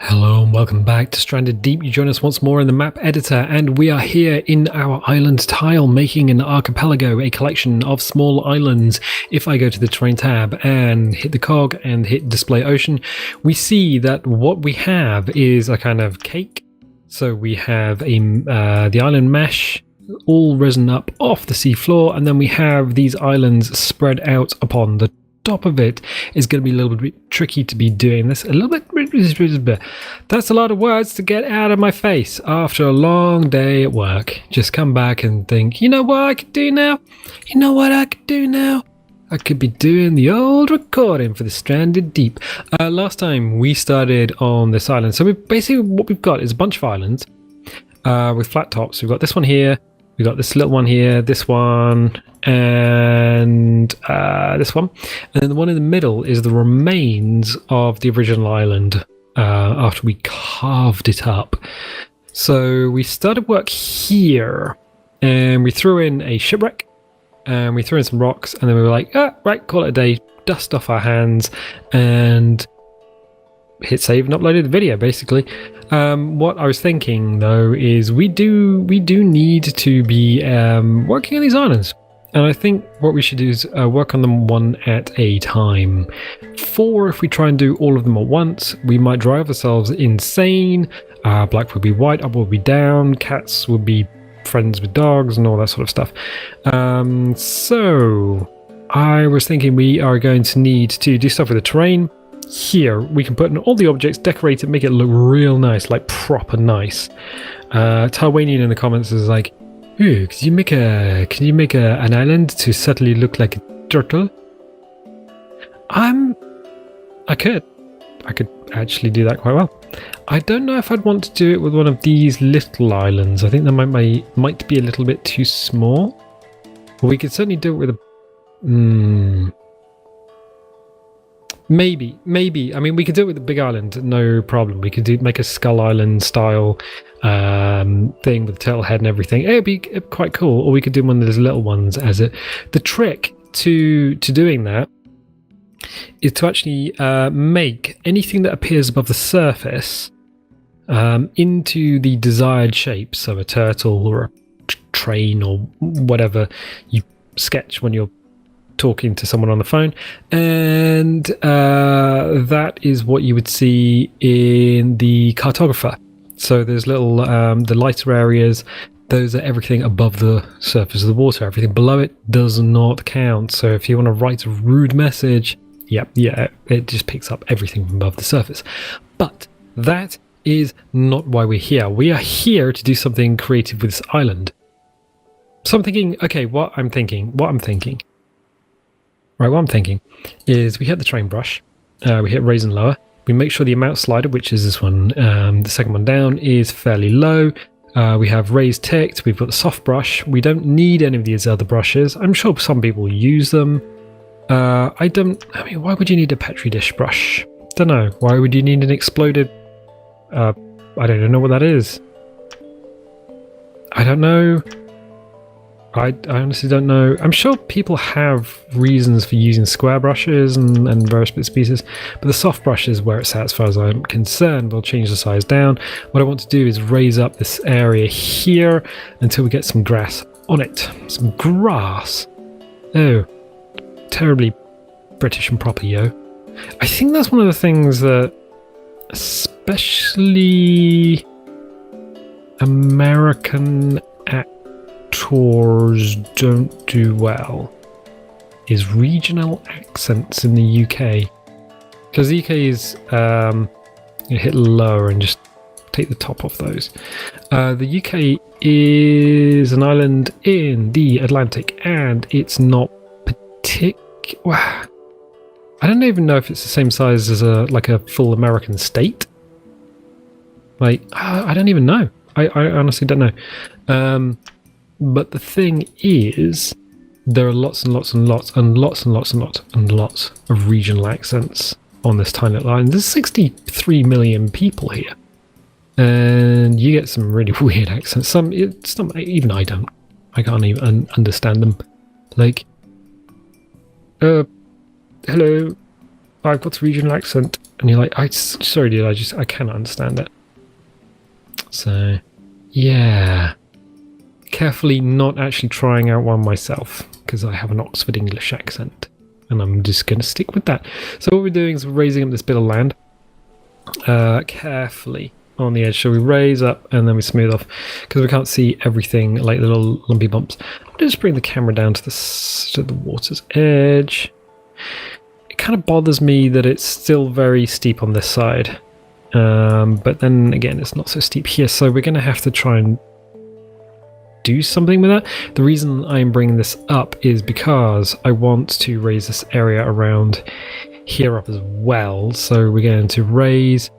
Hello and welcome back to Stranded Deep. You join us once more in the map editor, and we are here in our island tile making an archipelago, a collection of small islands. If I go to the terrain tab and hit the cog and hit display ocean, we see that what we have is a kind of cake. So we have the island mesh all risen up off the sea floor, and then we have these islands spread out upon the top of it. Is going to be a little bit tricky to be doing this. A little bit. That's a lot of words to get out of my face after a long day at work. Just come back and think, you know what I could do now? You know what I could do now? I could be doing the old recording for the Stranded Deep. Last time we started on this island. So basically what we've got is a bunch of islands with flat tops. We've got this one here. We've got this little one here, this one, and this one. And then the one in the middle is the remains of the original island after we carved it up. So we started work here, and we threw in a shipwreck, and we threw in some rocks, and then we were like, right, call it a day, dust off our hands, and hit save and uploaded the video, basically. What I was thinking, though, is we do need to be working on these islands. And I think what we should do is work on them one at a time. If we try and do all of them at once, we might drive ourselves insane. Black would be white, up would be down, cats would be friends with dogs, and all that sort of stuff. So I was thinking we are going to need to do stuff with the terrain. Here we can put in all the objects, decorate it, make it look real nice, like proper nice. Taiwanian in the comments is like, "Ooh, can you make an island to subtly look like a turtle?" I could actually do that quite well. I don't know if I'd want to do it with one of these little islands. I think that might be a little bit too small. But we could certainly do it with a Maybe. I mean, we could do it with the big island, no problem. We could make a Skull Island style thing with the turtle head and everything. It'd be quite cool. Or we could do one of those little ones as it. The trick to doing that is to actually make anything that appears above the surface into the desired shape. So a turtle or a train or whatever you sketch when you're talking to someone on the phone, and that is what you would see in the cartographer. So there's little the lighter areas, those are everything above the surface of the water. Everything below it does not count. So if you want to write a rude message, yeah, it just picks up everything from above the surface. But that is not why we're here. We are here to do something creative with this island. So I'm thinking, okay, what I'm thinking is we hit the train brush, we hit raise and lower, we make sure the amount slider, which is this one, the second one down, is fairly low. We have raise ticked, we've got the soft brush. We don't need any of these other brushes. I'm sure some people use them. I mean, why would you need a Petri dish brush? Don't know. Why would you need an exploded, I don't even know what that is. I don't know. I honestly don't know. I'm sure people have reasons for using square brushes and various bits and pieces, but the soft brush is where it's at as far as I'm concerned. We'll change the size down. What I want to do is raise up this area here until we get some grass on it. Some grass. Oh, terribly British and proper, yo. I think that's one of the things that especially American actors don't do well is regional accents in the UK, because the UK is you hit lower and just take the top off those. The UK is an island in the Atlantic, and it's not I don't even know if it's the same size as a full American state. Like, I don't even know. I honestly don't know. But the thing is, there are lots and lots of regional accents on this tiny little island. There's 63 million people here, and you get some really weird accents. Some even I can't even understand them. Like, hello, I've got a regional accent. and you're like, sorry dude, I cannot understand it. So yeah, carefully not actually trying out one myself, because I have an Oxford English accent, and I'm just going to stick with that. So what we're doing is we're raising up this bit of land carefully on the edge. So we raise up and then we smooth off, because we can't see everything, like the little lumpy bumps. I'll just bring the camera down to the water's edge. It kind of bothers me that it's still very steep on this side, but then again it's not so steep here, so we're going to have to try and do something with that. The reason I'm bringing this up is because I want to raise this area around here up as well. So we're going to raise,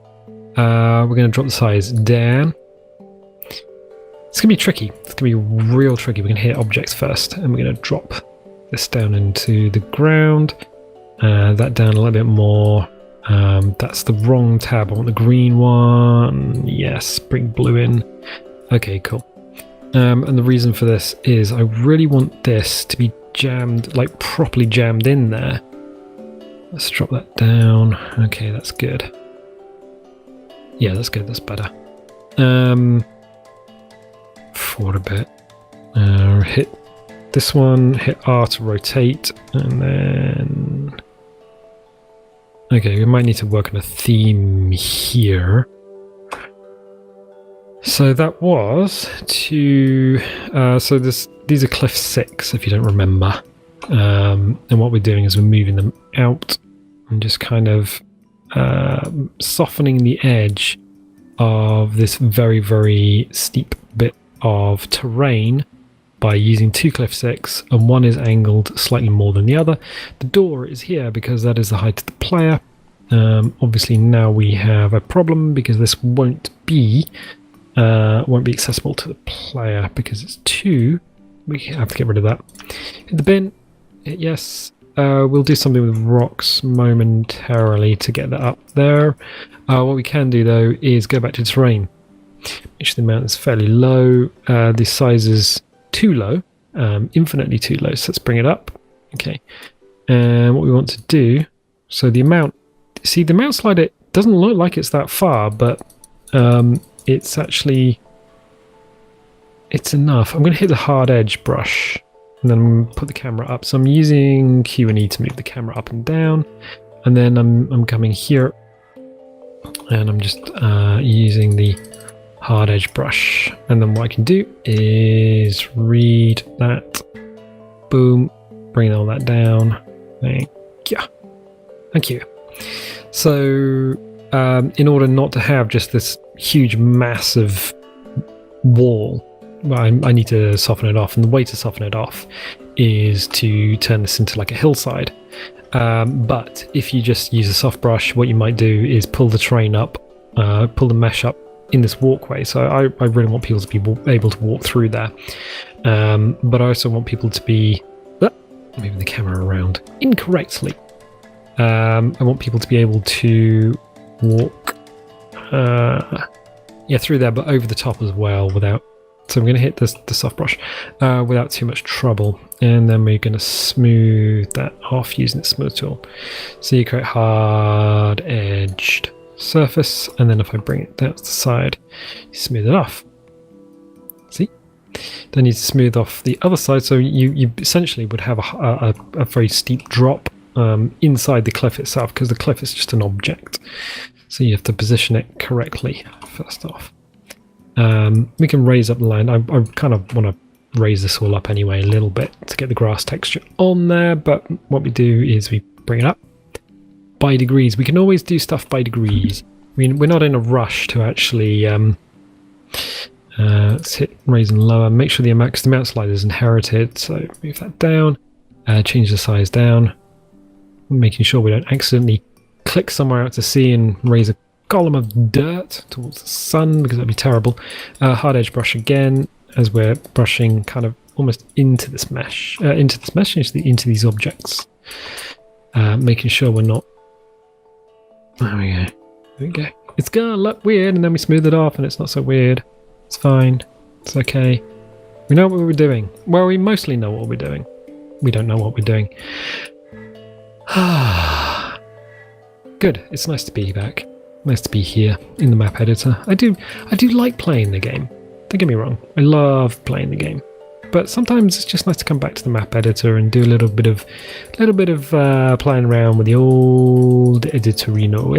we're going to drop the size down. It's going to be tricky. It's going to be real tricky. We're going to hit objects first, and we're going to drop this down into the ground. That down a little bit more. That's the wrong tab. I want the green one. Yes, bring blue in. Okay, cool. And the reason for this is I really want this to be jammed, like properly jammed in there. Let's drop that down. Okay, that's good. Yeah, that's good. That's better. Forward a bit. Hit this one. Hit R to rotate, and then. Okay, we might need to work on a theme here. So that was to, so these are cliff 6, if you don't remember. And what we're doing is we're moving them out and just kind of softening the edge of this very, very steep bit of terrain by using 2 cliff 6, and one is angled slightly more than the other. The door is here because that is the height of the player. Obviously now we have a problem because this won't be accessible to the player because it's 2. We have to get rid of that. Hit the bin. Hit yes. We'll do something with rocks momentarily to get that up there. What we can do though is go back to terrain. Make sure the amount is fairly low. The size is too low, infinitely too low. So let's bring it up. Okay. And what we want to do, so the amount, see the amount slider doesn't look like it's that far, but it's actually, it's enough. I'm going to hit the hard edge brush and then put the camera up. So I'm using Q and E to move the camera up and down, and then I'm coming here and I'm just using the hard edge brush, and then what I can do is read that, boom, bring all that down. Thank you. So in order not to have just this huge massive wall, I need to soften it off, and the way to soften it off is to turn this into like a hillside. But if you just use a soft brush, what you might do is pull the terrain up, pull the mesh up in this walkway. So I really want people to be able to walk through there, but I also want people to be moving the camera around incorrectly. I want people to be able to walk through there, but over the top as well without. So I'm going to hit the soft brush without too much trouble, and then we're going to smooth that off using the smooth tool. So you create hard edged surface, and then if I bring it down to the side, you smooth it off. See? Then you smooth off the other side, so you essentially would have a very steep drop inside the cliff itself, because the cliff is just an object. So you have to position it correctly first off. We can raise up the land. I kind of want to raise this all up anyway a little bit to get the grass texture on there, but what we do is we bring it up by degrees. We can always do stuff by degrees. I mean, we're not in a rush to actually let's hit raise and lower. Make sure the amount slider is inherited, so move that down, change the size down, making sure we don't accidentally click somewhere out to sea and raise a column of dirt towards the sun, because that'd be terrible. Hard edge brush again, as we're brushing kind of almost into this mesh, into these objects, making sure we're not. There we go. It's gonna look weird, and then we smooth it off, and it's not so weird. It's fine. It's okay. We know what we're doing. Well, we mostly know what we're doing. We don't know what we're doing. Good. It's nice to be back. Nice to be here in the map editor. I do like playing the game. Don't get me wrong. I love playing the game. But sometimes it's just nice to come back to the map editor and do a little bit of playing around with the old editorino.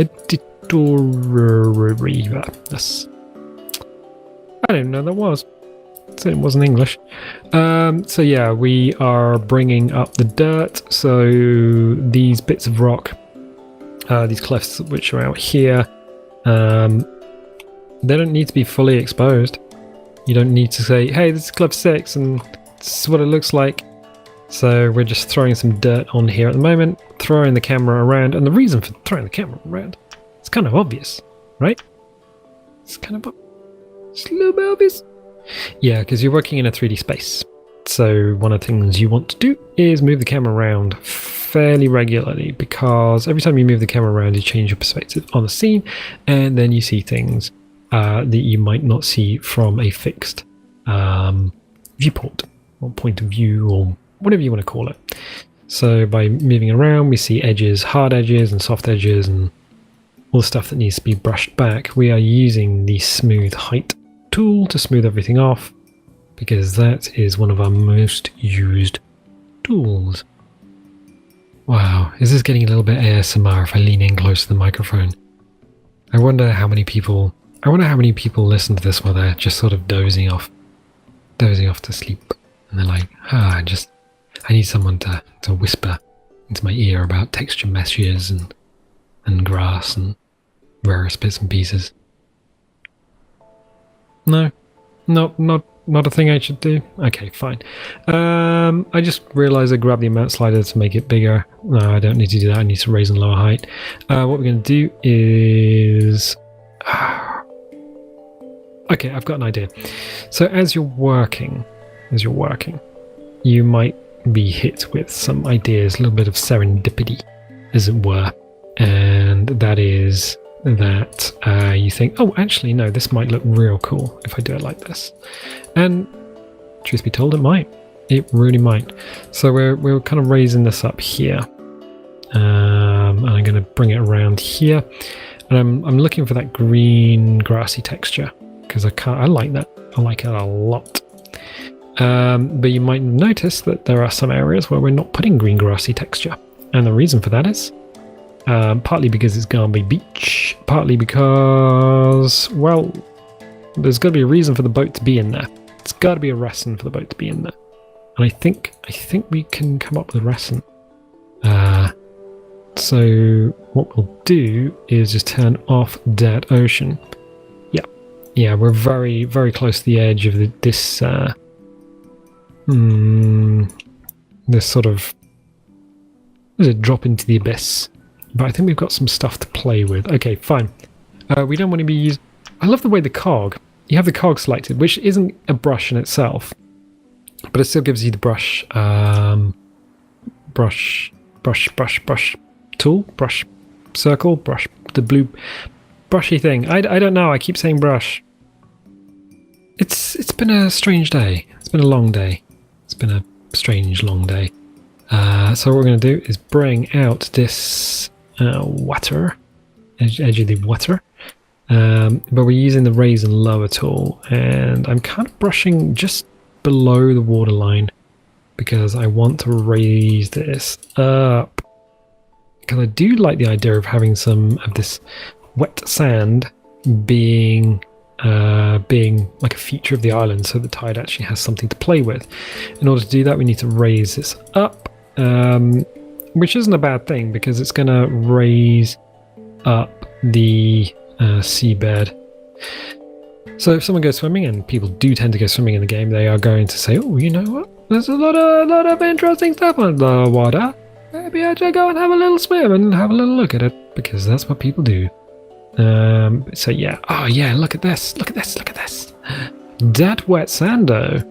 That's, I didn't know that was. So it wasn't English. So yeah, we are bringing up the dirt. So these bits of rock, these cliffs which are out here, they don't need to be fully exposed. You don't need to say, hey, this is cliff 6 and this is what it looks like. So we're just throwing some dirt on here at the moment, throwing the camera around. And the reason for throwing the camera around, it's kind of obvious, right? It's kind of it's a little bit obvious. Yeah, because you're working in a 3D space. So one of the things you want to do is move the camera around fairly regularly, because every time you move the camera around, you change your perspective on the scene, and then you see things that you might not see from a fixed viewport or point of view, or whatever you want to call it. So by moving around, we see edges, hard edges and soft edges, and all the stuff that needs to be brushed back. We are using the smooth height tool to smooth everything off, because that is one of our most used tools. Wow, is this getting a little bit ASMR if I lean in close to the microphone? I wonder how many people listen to this while they're just sort of dozing off to sleep, and they're like, I need someone to whisper into my ear about texture meshes and grass and various bits and pieces. No, not a thing I should do. Okay, fine. I just realized I grabbed the amount slider to make it bigger. No, I don't need to do that. I need to raise and lower height. What we're going to do is... Okay, I've got an idea. So as you're working, you might be hit with some ideas, a little bit of serendipity, as it were. And that is that you think, oh, actually, no, this might look real cool if I do it like this. And truth be told, it might. It really might. So we're kind of raising this up here. And I'm going to bring it around here. And I'm looking for that green grassy texture, because I like that. I like it a lot. But you might notice that there are some areas where we're not putting green grassy texture. And the reason for that is partly because it's Gambi Beach, partly because, well, there's got to be a reason for the boat to be in there. It's got to be a reason for the boat to be in there. And I think we can come up with a reason. So what we'll do is just turn off that ocean. Yeah, we're very, very close to the edge of this sort of, what is it, drop into the abyss. But I think we've got some stuff to play with. Okay, fine. We don't want to be using... I love the way the cog... You have the cog selected, which isn't a brush in itself, but it still gives you the brush tool, brush circle, brush, the blue brushy thing. I don't know. I keep saying brush. It's been a strange day. It's been a long day. It's been a strange long day. So what we're going to do is bring out this water, edge of the water. But we're using the raise and lower tool, and I'm kind of brushing just below the waterline because I want to raise this up, because I do like the idea of having some of this wet sand being like a feature of the island, so the tide actually has something to play with. In order to do that, we need to raise this up, which isn't a bad thing because it's going to raise up the seabed. So if someone goes swimming, and people do tend to go swimming in the game, they are going to say, oh, you know what, there's a lot of interesting stuff on the water. Maybe I should go and have a little swim and have a little look at it, because that's what people do. So yeah, oh yeah, look at this. That wet sand though.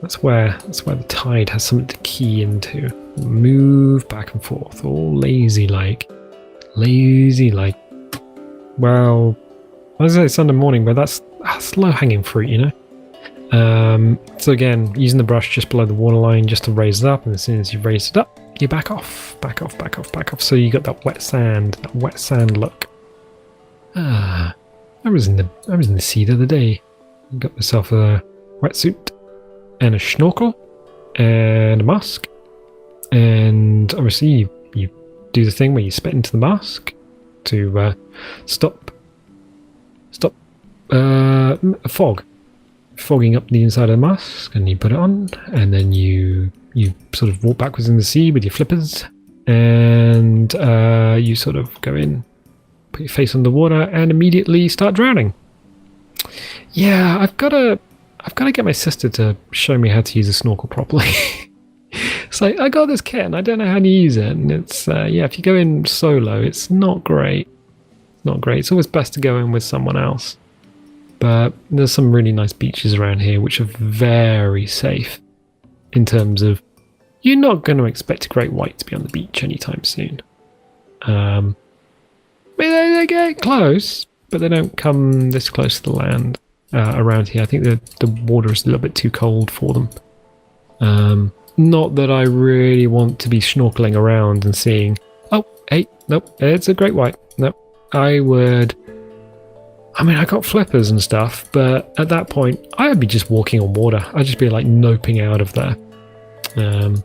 That's where the tide has something to key into. Move back and forth, all lazy like. Well, I was going to say Sunday morning, but that's low-hanging fruit, you know? So again, using the brush just below the waterline just to raise it up, and as soon as you've raised it up, you back off. So you got that wet sand look. I was in the sea the other day. Got myself a wetsuit and a snorkel and a mask. And obviously you do the thing where you spit into the mask to stop fogging up the inside of the mask, and you put it on, and then you sort of walk backwards in the sea with your flippers, and you sort of go in, put your face under water, and immediately start drowning. Yeah, I've got to get my sister to show me how to use a snorkel properly. It's like, I got this kit and I don't know how to use it, and it's if you go in solo, it's not great. It's always best to go in with someone else. But there's some really nice beaches around here which are very safe in terms of you're not going to expect a great white to be on the beach anytime soon. They get close, but they don't come this close to the land around here. I think the water is a little bit too cold for them. Not that I really want to be snorkeling around and seeing, oh, hey, nope, it's a great white. Nope, I got flippers and stuff, but at that point, I'd be just walking on water. I'd just be like noping out of there. I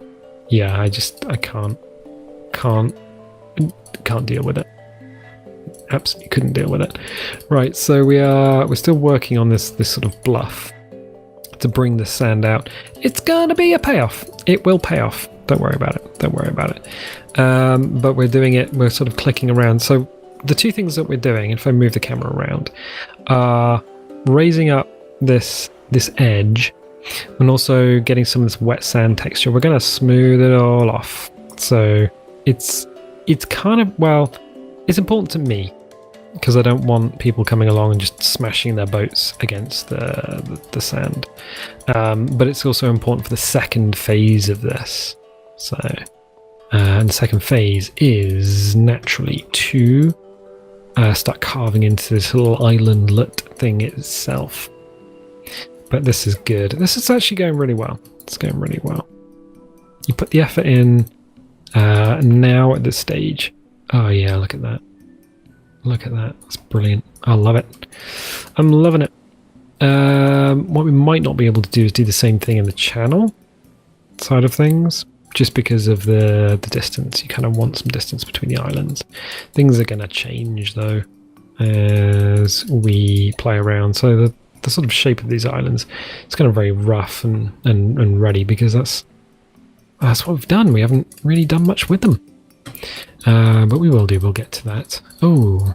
can't deal with it. Absolutely couldn't deal with it. Right, so we're still working on this sort of bluff to bring the sand out. It's gonna be a payoff. It will pay off. Don't worry about it. But we're doing it. We're sort of clicking around. So the two things that we're doing, if I move the camera around, are raising up this edge and also getting some of this wet sand texture. We're going to smooth it all off. So it's kind of, well, it's important to me because I don't want people coming along and just smashing their boats against the sand. But it's also important for the second phase of this. So, and the second phase is naturally to start carving into this little islandlet thing itself. But this is good. This is actually going really well. It's going really well. You put the effort in now at this stage. Oh yeah, look at that. Look at that. That's brilliant. I love it. I'm loving it. What we might not be able to do is do the same thing in the channel side of things, just because of the distance. You kind of want some distance between the islands. Things are going to change though as we play around. So the sort of shape of these islands is kind of very rough and ready, because that's what we've done. We haven't really done much with them. But we will do. We'll get to that. Oh,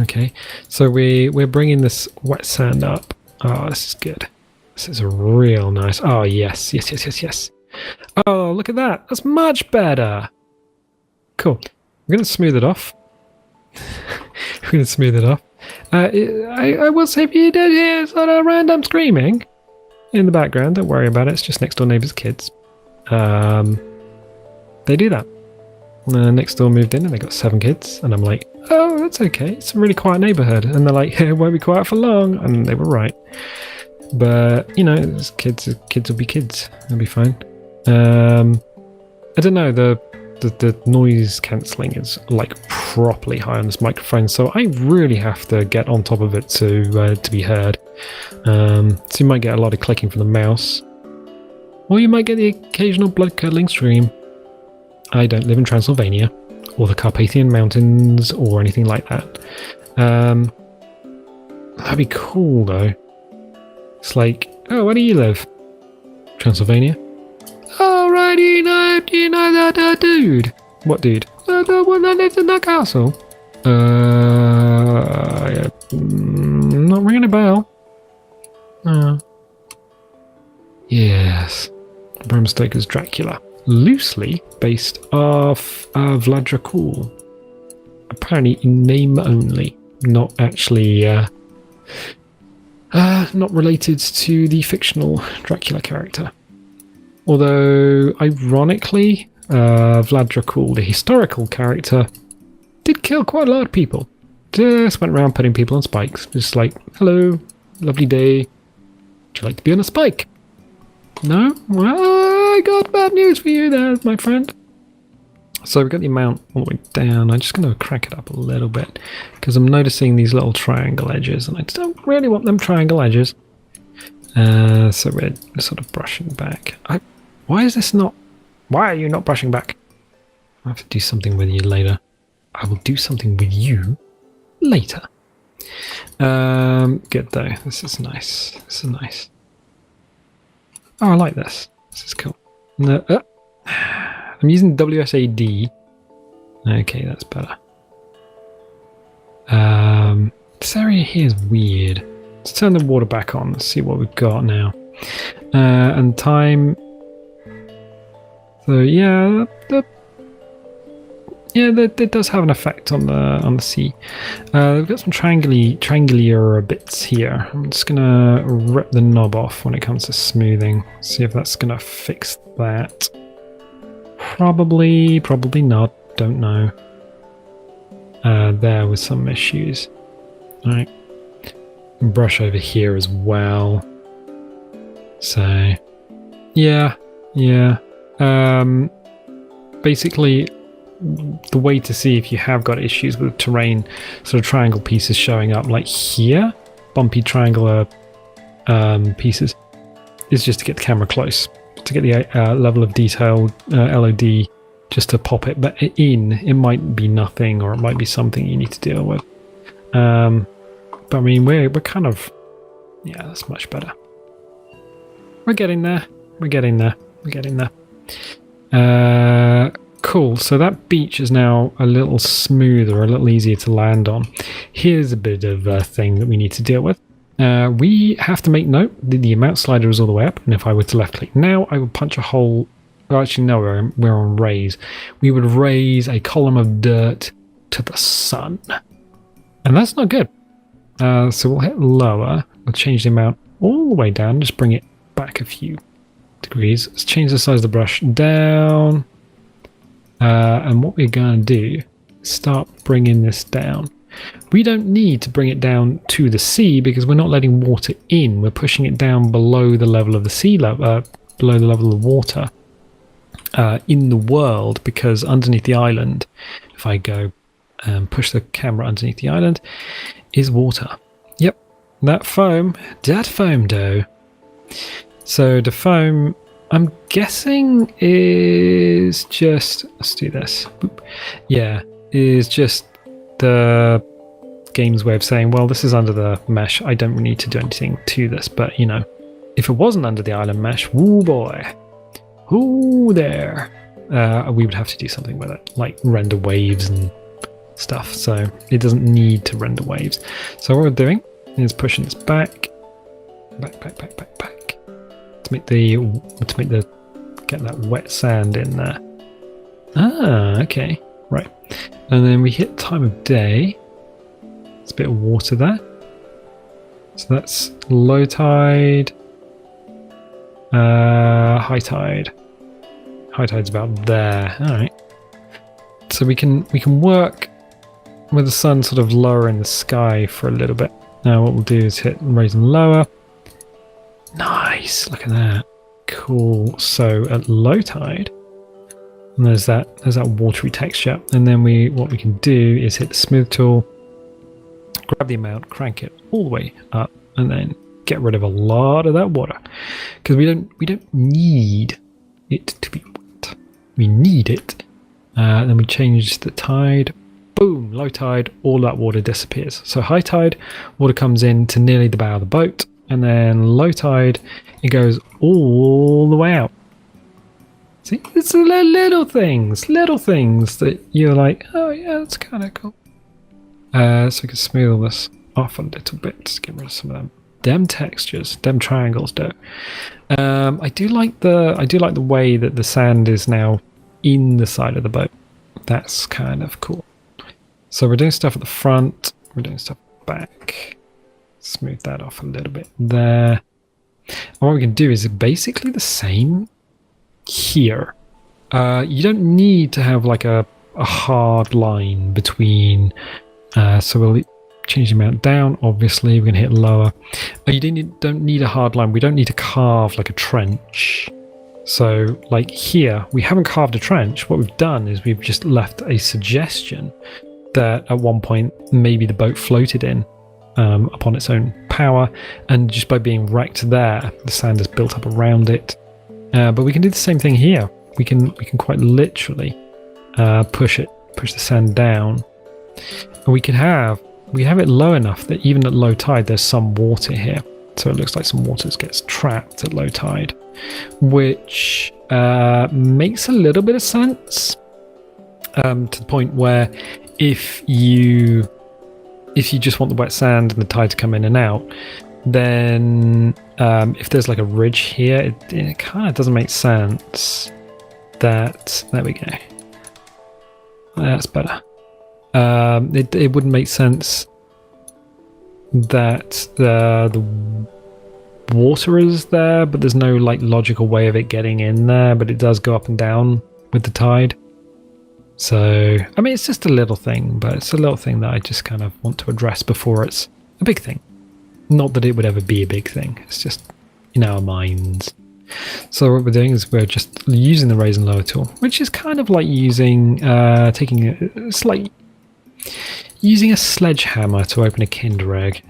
okay. So we're bringing this wet sand up. Oh, this is good. This is a real nice. Oh, yes. Oh, look at that. That's much better. Cool. I'm going to smooth it off. I will say if you did hear sort of random screaming in the background, don't worry about it. It's just next door neighbours' kids. They do that. Next door moved in and they got 7 kids, and I'm like, oh, that's okay. It's a really quiet neighbourhood. And they're like, it won't be quiet for long. And they were right. But, you know, kids will be kids. They'll be fine. I don't know, the noise cancelling is like properly high on this microphone, so I really have to get on top of it to be heard. So you might get a lot of clicking from the mouse, or you might get the occasional blood curdling scream. I don't live in Transylvania or the Carpathian Mountains or anything like that. That'd be cool though. It's like, oh, where do you live? Transylvania. Oh, right, do you know that dude? What dude? The one that lives in that castle? Not ringing a bell. Yes. Bram Stoker's Dracula. Loosely based off Vlad Dracul. Apparently in name only. Not actually, not related to the fictional Dracula character. Although, ironically, Vlad Dracul, the historical character, did kill quite a lot of people. Just went around putting people on spikes. Just like, hello, lovely day. Would you like to be on a spike? No? Well, I got bad news for you there, my friend. So we've got the amount all the way down. I'm just going to crank it up a little bit because I'm noticing these little triangle edges and I don't really want them triangle edges. So we're sort of brushing back. Why is this not... Why are you not brushing back? I have to do something with you later. I will do something with you later. Good though. This is nice. This is nice. Oh, I like this. This is cool. No, I'm using WSAD. Okay, that's better. This area here is weird. Let's turn the water back on. Let's see what we've got now. And time. So yeah, that does have an effect on the sea. We've got some triangular bits here. I'm just gonna rip the knob off when it comes to smoothing. See if that's gonna fix that. Probably not. Don't know. There was some issues. All right. Brush over here as well. So, yeah. Basically, the way to see if you have got issues with terrain, sort of triangle pieces showing up, like here, bumpy triangular pieces, is just to get the camera close, to get the level of detail, LOD, just to pop it but in. It might be nothing, or it might be something you need to deal with. But I mean, we're kind of, yeah, that's much better. We're getting there. Cool, so that beach is now a little smoother, a little easier to land on. Here's a bit of a thing that we need to deal with. We have to make note that the amount slider is all the way up, and if I were to left click now, I would punch a hole. Well, actually, no, we're on raise. We would raise a column of dirt to the sun, and that's not good. So we'll hit lower. We'll change the amount all the way down, just bring it back a few degrees. Let's change the size of the brush down. And what we're going to do is start bringing this down. We don't need to bring it down to the sea because we're not letting water in. We're pushing it down below the level of the sea level, below the level of water in the world, because underneath the island, if I go and push the camera underneath the island, is water. Yep, that foam though. So the foam, I'm guessing, is just, let's do this. Boop. Yeah, is just the game's way of saying, well, this is under the mesh. I don't need to do anything to this. But, you know, if it wasn't under the island mesh, woo boy, whoo there, we would have to do something with it, like render waves and stuff. So it doesn't need to render waves. So what we're doing is pushing this back. To get that wet sand in there. Ah, okay, right. And then we hit time of day. There's a bit of water there. So that's low tide, high tide. High tide's about there. All right. So we can work with the sun sort of lower in the sky for a little bit. Now what we'll do is hit raise and lower. Nice, look at that. Cool. So at low tide, and there's that watery texture, and then what we can do is hit the smooth tool, grab the amount, crank it all the way up, and then get rid of a lot of that water, because we don't need it to be wet. We need it. Then we change the tide. Boom, low tide, all that water disappears. So high tide, water comes in to nearly the bow of the boat. And then low tide, it goes all the way out. See, it's the little things that you're like, oh yeah, that's kind of cool. So we can smooth this off a little bit to get rid of some of them dem textures, dem triangles. Though, I do like the way that the sand is now in the side of the boat. That's kind of cool. So we're doing stuff at the front. We're doing stuff back. Smooth that off a little bit there. And what we can do is basically the same here. You don't need to have like a hard line between. So we'll change the amount down. Obviously, we're going to hit lower. You don't need a hard line. We don't need to carve like a trench. So like here, we haven't carved a trench. What we've done is we've just left a suggestion that at one point maybe the boat floated in upon its own power, and just by being wrecked there, the sand is built up around it. But we can do the same thing here. We can quite literally push the sand down, and we have it low enough that even at low tide there's some water here. So it looks like some water gets trapped at low tide, which makes a little bit of sense to the point where if you just want the wet sand and the tide to come in and out, then if there's like a ridge here, it kind of doesn't make sense that... There we go. That's better. It wouldn't make sense that the water is there, but there's no like logical way of it getting in there, but it does go up and down with the tide. So, I mean, it's just a little thing, but it's a little thing that I just kind of want to address before it's a big thing. Not that it would ever be a big thing, it's just in our minds. So what we're doing is we're just using the raise and lower tool, which is kind of like using, using a sledgehammer to open a Kinder Egg.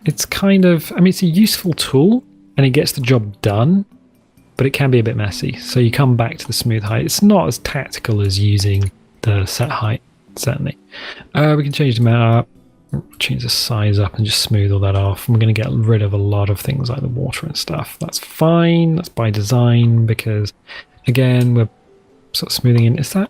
It's kind of, I mean, it's a useful tool and it gets the job done, but it can be a bit messy. So you come back to the smooth height. It's not as tactical as using the set height, certainly. We can change the amount up, change the size up and just smooth all that off. And we're going to get rid of a lot of things like the water and stuff. That's fine. That's by design because, again, we're sort of smoothing in. Is that...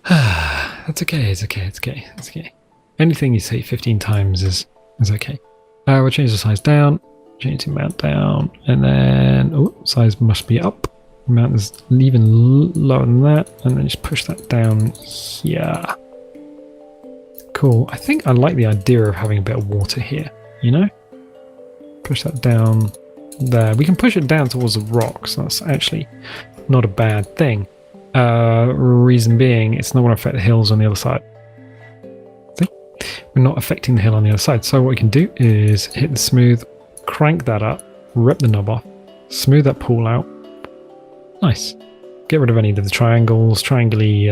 That's okay, it's okay. Anything you say 15 times is okay. We'll change the size down, change the amount down, and then size must be up. Amount is even lower than that, and then just push that down here. Cool. I think I like the idea of having a bit of water here, you know? Push that down there. We can push it down towards the rocks. That's actually not a bad thing. Reason being, it's not going to affect the hills on the other side. See? We're not affecting the hill on the other side. So what we can do is hit the smooth, crank that up, rip the knob off, smooth that pool out. Nice. Get rid of any of the triangles, triangly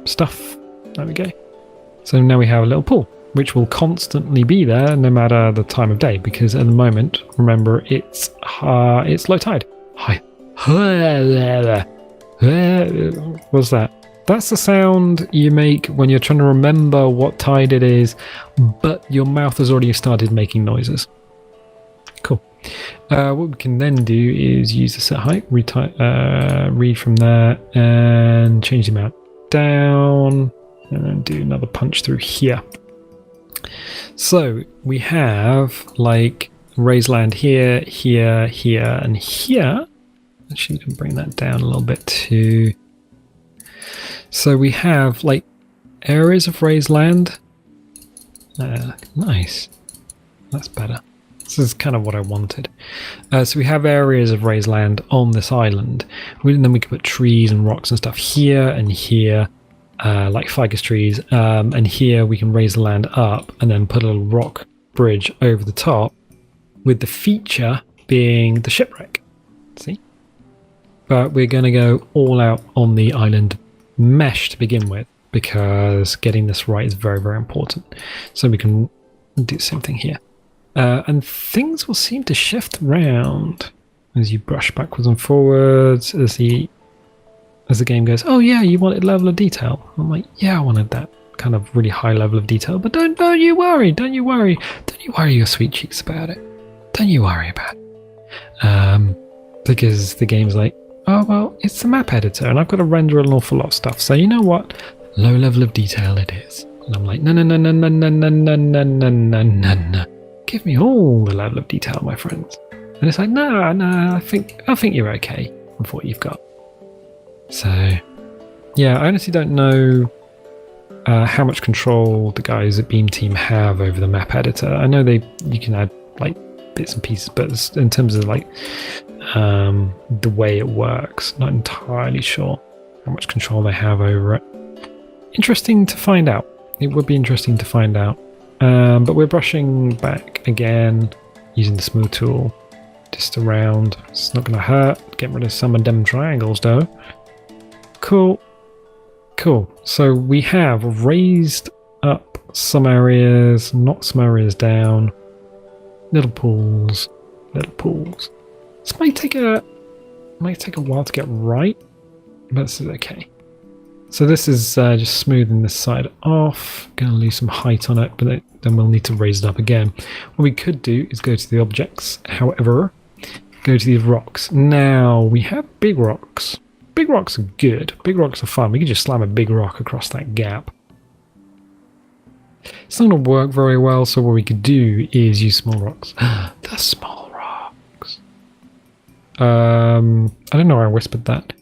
stuff. There we go. So now we have a little pool, which will constantly be there no matter the time of day, because at the moment, remember, it's low tide. Hi. What's that? That's the sound you make when you're trying to remember what tide it is, but your mouth has already started making noises. Cool. What we can then do is use the set height, read from there, and change the amount down, and then do another punch through here. So we have like raised land here, here, here, and here. Actually, we can bring that down a little bit too. So we have like areas of raised land. Nice. That's better. This is kind of what I wanted. So we have areas of raised land on this island. And then we can put trees and rocks and stuff here and here, like ficus trees. And here we can raise the land up and then put a little rock bridge over the top, with the feature being the shipwreck. See? But we're going to go all out on the island mesh to begin with, because getting this right is very, very important. So we can do the same thing here. And things will seem to shift around as you brush backwards and forwards as the game goes, oh yeah, you wanted level of detail. I'm like, yeah, I wanted that kind of really high level of detail, but don't you worry your sweet cheeks about it. Don't you worry about it. Because the game's like, oh well, it's the map editor and I've got to render an awful lot of stuff, so you know what, low level of detail it is. And I'm like, no, give me all the level of detail, my friends. And it's like, no, I think you're okay with what you've got. So yeah, I honestly don't know how much control the guys at Beam Team have over the map editor. I know you can add like bits and pieces, but in terms of like the way it works, not entirely sure how much control they have over it. Interesting to find out. It would be interesting to find out. But we're brushing back again using the smooth tool. just around. It's not going to hurt. Get rid of some of them triangles, though. Cool. Cool. So we have raised up some areas, knocked some areas down. Little pools. Little pools. This might take a while to get right, but this is okay. So this is just smoothing this side off. Going to lose some height on it, but then we'll need to raise it up again. What we could do is go to the objects, however, go to these rocks. Now, we have big rocks. Big rocks are good. Big rocks are fun. We can just slam a big rock across that gap. It's not going to work very well, so what we could do is use small rocks. The small rocks. I don't know why I whispered that.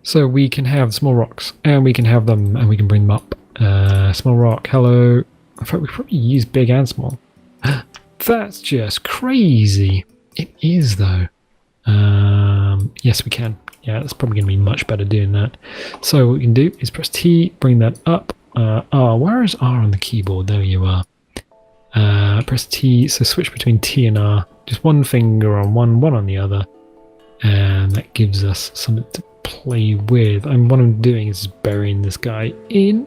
So we can have small rocks, and we can have them, and we can bring them up. Small rock, hello. In fact, we probably use big and small. That's just crazy. It is, though. Yes, we can. Yeah, it's probably going to be much better doing that. So what we can do is press T, bring that up. R, where is R on the keyboard? There you are. Press T, so switch between T and R. Just one finger on one on the other. And that gives us something to play with. And what I'm doing is burying this guy in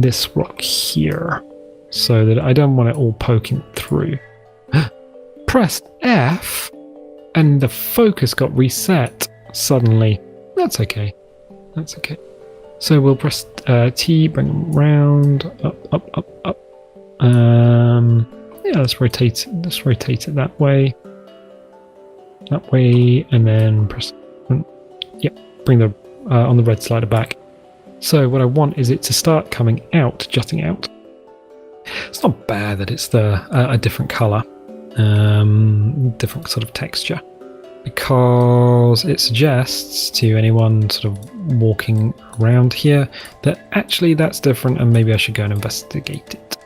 this rock here, so that I don't want it all poking through. Pressed F, and the focus got reset suddenly. That's okay. That's okay. So we'll press T, bring them round, up. Yeah, let's rotate it that way. That way, and then press, yep, bring the on the red slider back. So what I want is it to start coming out, jutting out. It's not bad that it's a different color, different sort of texture, because it suggests to anyone sort of walking around here that actually that's different, and maybe I should go and investigate it.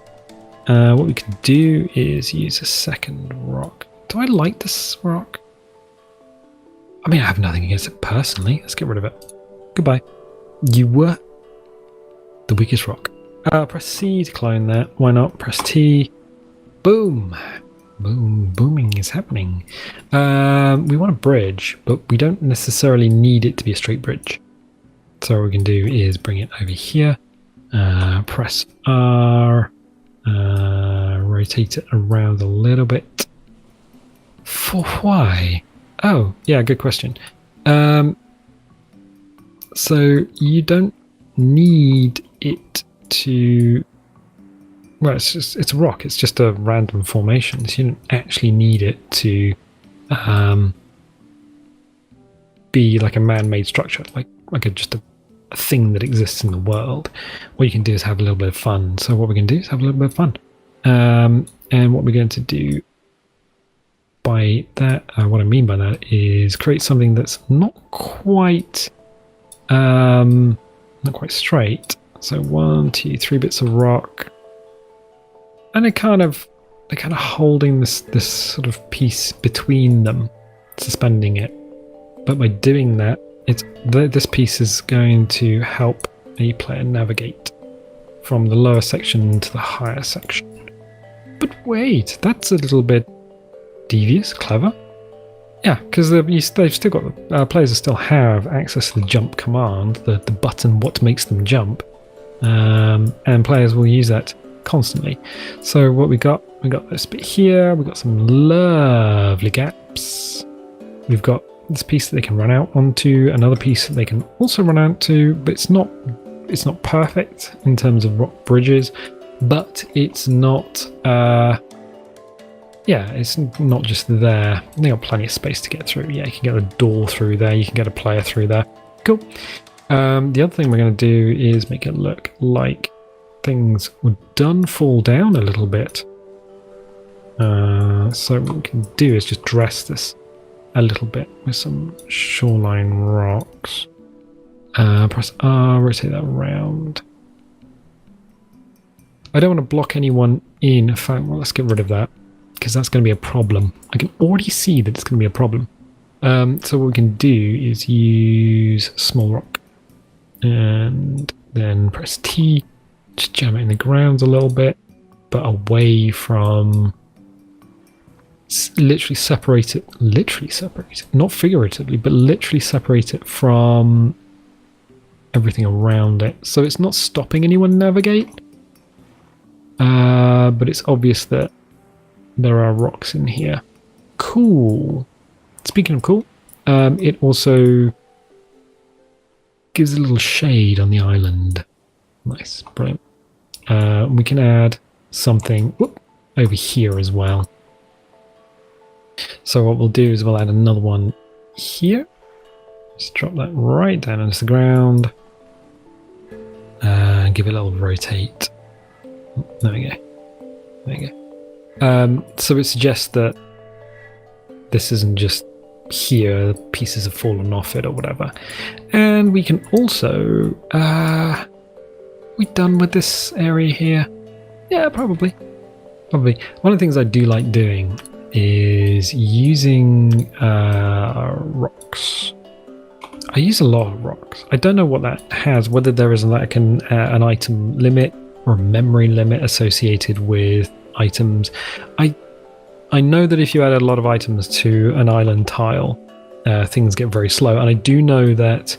What we could do is use a second rock. Do I like this rock? I mean, I have nothing against it personally. Let's get rid of it. Goodbye. You were the weakest rock. Press C to clone that. Why not? Press T. Boom. Boom. Booming is happening. We want a bridge, but we don't necessarily need it to be a straight bridge. So what we can do is bring it over here. Press R. Rotate it around a little bit. For why? Oh, yeah, good question. So you don't need it to... Well, it's a rock. It's just a random formation. So you don't actually need it to be like a man-made structure, like just a thing that exists in the world. What you can do is have a little bit of fun. So what we can do is have a little bit of fun. And what we're going to do by that, what I mean by that is create something that's not quite straight. So 1, 2, 3 bits of rock, and they're kind of holding this sort of piece between them, suspending it. But by doing that, this piece is going to help a player navigate from the lower section to the higher section. But wait, that's a little bit devious, clever. Yeah, because they've still got players still have access to the jump command, the button what makes them jump, and players will use that constantly. So what we got this bit here. We've got some lovely gaps. We've got this piece that they can run out onto, another piece that they can also run out to, but it's not perfect in terms of rock bridges, but it's not. Yeah, it's not just there. They got plenty of space to get through. Yeah, you can get a door through there. You can get a player through there. Cool. The other thing we're going to do is make it look like things would fall down a little bit. So what we can do is just dress this a little bit with some shoreline rocks. Press R, rotate that around. I don't want to block anyone in. In fact, well, let's get rid of that, because that's going to be a problem. I can already see that it's going to be a problem. So what we can do is use small rock and then press T, just jam it in the ground a little bit, but away from literally separate it, not figuratively, but literally separate it from everything around it. So it's not stopping anyone navigate, but it's obvious that there are rocks in here. Cool. Speaking of cool, it also gives a little shade on the island. Nice, brilliant. We can add something over here as well. So what we'll do is we'll add another one here. Just drop that right down into the ground. Give it a little rotate. There we go. There we go. So it suggests that this isn't just here, pieces have fallen off it or whatever. And we can also... we done with this area here? Yeah, probably. One of the things I do like doing is using rocks. I use a lot of rocks. I don't know what that has, whether there is like an item limit or a memory limit associated with items. I know that if you add a lot of items to an island tile, things get very slow. And I do know that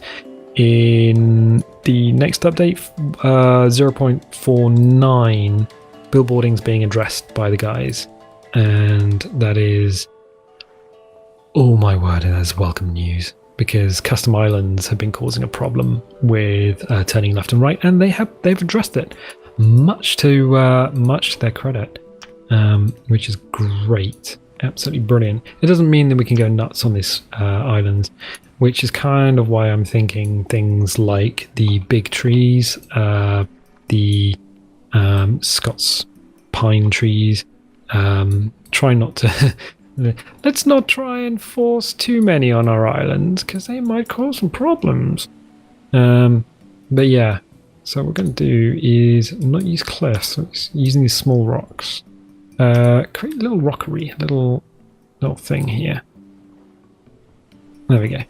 in the next update, 0.49, billboarding's being addressed by the guys. And that is, oh my word, that is welcome news. Because custom islands have been causing a problem with turning left and right, and they've addressed it, much to their credit, which is great, absolutely brilliant. It doesn't mean that we can go nuts on this island, which is kind of why I'm thinking things like the big trees, the Scots pine trees. Try not to. Let's not try and force too many on our island because they might cause some problems. But yeah, so what we're going to do is not use cliffs, so it's using these small rocks. Create a little rockery, a little thing here. There we go.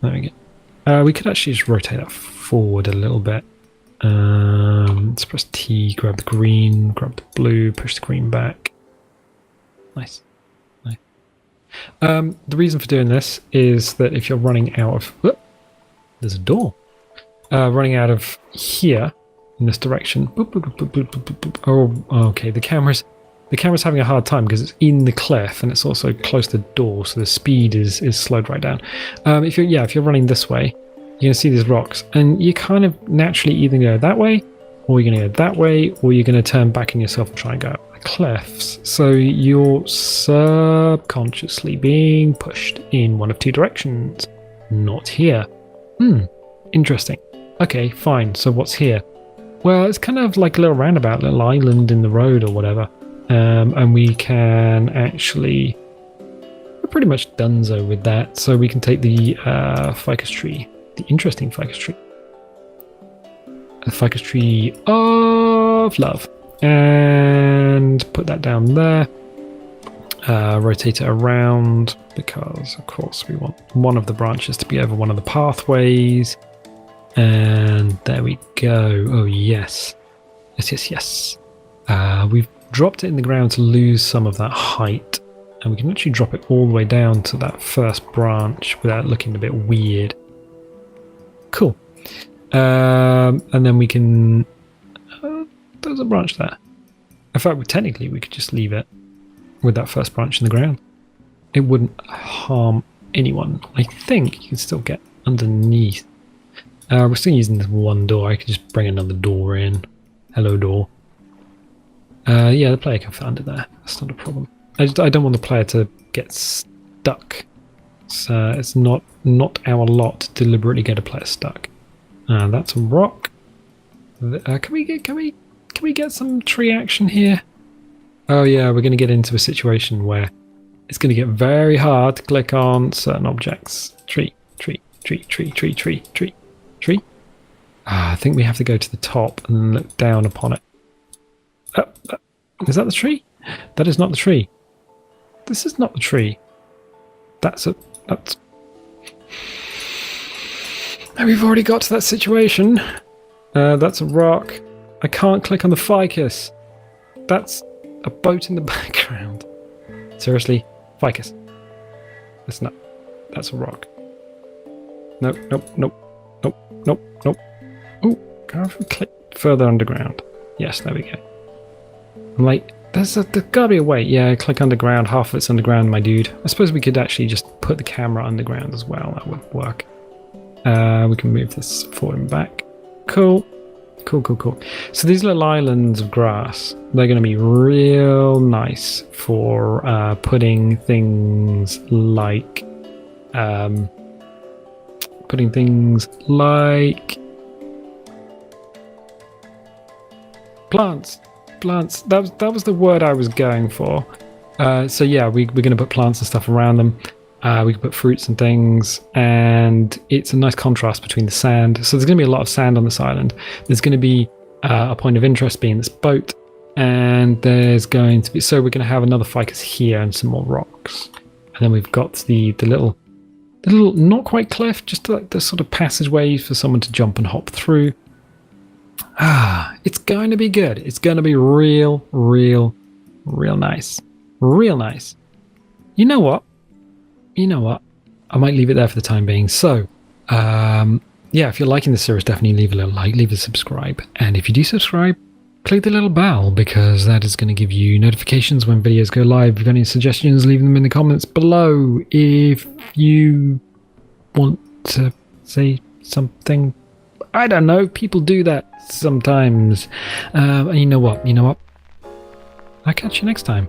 There we go. We could actually just rotate that forward a little bit. Let's press T, grab the green, grab the blue, push the green back. Nice. The reason for doing this is that if you're running out of... Whoop, there's a door. Running out of here in this direction. Boop, boop, boop, boop, boop, boop, boop. Oh, okay. The camera's having a hard time because it's in the cliff and it's also close to the door, so the speed is slowed right down. If you're running this way, you're going to see these rocks, and you kind of naturally either go that way, or you're going to go that way, or you're going to turn back on yourself and try and go up the cliffs. So you're subconsciously being pushed in one of two directions. Not here. Interesting. Okay, fine. So what's here? Well, it's kind of like a little roundabout, little island in the road or whatever. And we can actually... We're pretty much donezo with that. So we can take the ficus tree. The interesting ficus tree. The ficus tree of love. And put that down there. Rotate it around because, of course, we want one of the branches to be over one of the pathways. And there we go. Oh, yes. Yes. We've dropped it in the ground to lose some of that height. And we can actually drop it all the way down to that first branch without looking a bit weird. Cool. And then we can... there's a branch there. In fact, technically, we could just leave it with that first branch in the ground. It wouldn't harm anyone. I think you can still get underneath. We're still using this one door. I could just bring another door in. Hello, door. Yeah, the player can fit under there. That's not a problem. I don't want the player to get stuck. So it's not our lot to deliberately get a player stuck. That's a rock. Can we get some tree action here? Oh yeah, we're going to get into a situation where it's going to get very hard to click on certain objects. Tree. I think we have to go to the top and look down upon it. Is that the tree? That is not the tree. This is not the tree. That's... We've already got to that situation. That's a rock. I can't click on the ficus. That's a boat in the background. Seriously? Ficus. That's not... That's a rock. Nope, nope, nope, nope, nope, nope. Ooh, can I click further underground? Yes, there we go. I'm like, there's gotta be a way. Yeah, click underground, half of it's underground, my dude. I suppose we could actually just put the camera underground as well. That would work. We can move this forward and back. Cool. Cool, cool, cool. So these little islands of grass, they're going to be real nice for putting things like plants. That was the word I was going for. So yeah, we're going to put plants and stuff around them. We can put fruits and things, and it's a nice contrast between the sand. So there's going to be a lot of sand on this island. There's going to be a point of interest being this boat, and there's going to be... So we're going to have another ficus here and some more rocks. And then we've got the little not quite cliff, just like the sort of passageway for someone to jump and hop through. It's going to be good. It's going to be real nice. Real nice. You know what? I might leave it there for the time being. So, yeah, if you're liking this series, definitely leave a little like, leave a subscribe. And if you do subscribe, click the little bell, because that is going to give you notifications when videos go live. If you've got any suggestions, leave them in the comments below. If you want to say something, I don't know, people do that sometimes. And you know what? I'll catch you next time.